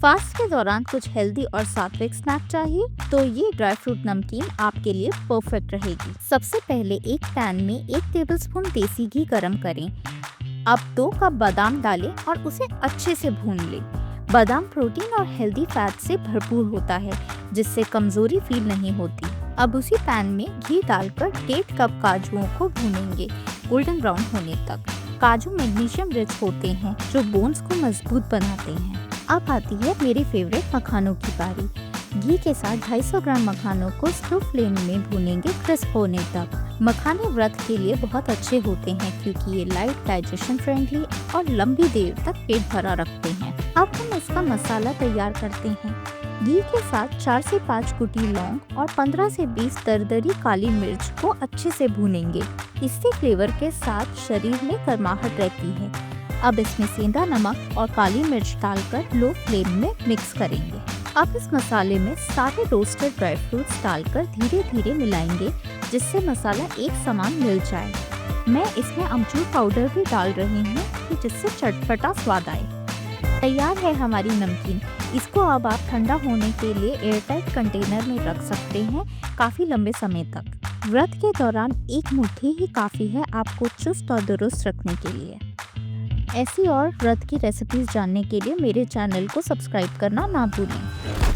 Fast के दौरान कुछ हेल्दी और सात्विक स्नैक चाहिए तो ये ड्राई फ्रूट नमकीन आपके लिए परफेक्ट रहेगी। सबसे पहले एक पैन में 1 टेबलस्पून देसी घी गरम करें। अब 2 कप बादाम डालें और उसे अच्छे से भून लें। बादाम प्रोटीन और हेल्दी फैट से भरपूर होता है, जिससे कमजोरी फील नहीं होती। अब उसी पैन में घी डालकर 1.5 कप काजुओं को भूनेंगे गोल्डन ब्राउन होने तक। काजू मैग्नीशियम रिच होते हैं जो बोन्स को मजबूत बनाते हैं। अब आती है मेरी फेवरेट मखानों की बारी। घी के साथ 250 ग्राम मखानों को स्लो फ्लेम में भूनेंगे क्रिस्प होने तक। मखाने व्रत के लिए बहुत अच्छे होते हैं क्योंकि ये लाइट, डाइजेशन फ्रेंडली और लंबी देर तक पेट भरा रखते हैं। अब हम इसका मसाला तैयार करते हैं। घी के साथ 4 से 5 कुटी लौंग और 15 से 20 दरदरी काली मिर्च को अच्छे से भूनेंगे। इससे फ्लेवर के साथ शरीर में गर्माहट रहती है। अब इसमें सेंधा नमक और काली मिर्च डालकर लो फ्लेम में मिक्स करेंगे। अब इस मसाले में सारे रोस्टेड ड्राई फ्रूट्स डालकर धीरे धीरे मिलाएंगे, जिससे मसाला एक समान मिल जाए। मैं इसमें अमचूर पाउडर भी डाल रही हूँ जिससे चटपटा स्वाद आए। तैयार है हमारी नमकीन। इसको अब आप ठंडा होने के लिए एयरटाइट कंटेनर में रख सकते हैं काफ़ी लंबे समय तक। व्रत के दौरान एक मुट्ठी ही काफ़ी है आपको चुस्त और दुरुस्त रखने के लिए। ऐसी और व्रत की रेसिपीज जानने के लिए मेरे चैनल को सब्सक्राइब करना ना भूलें।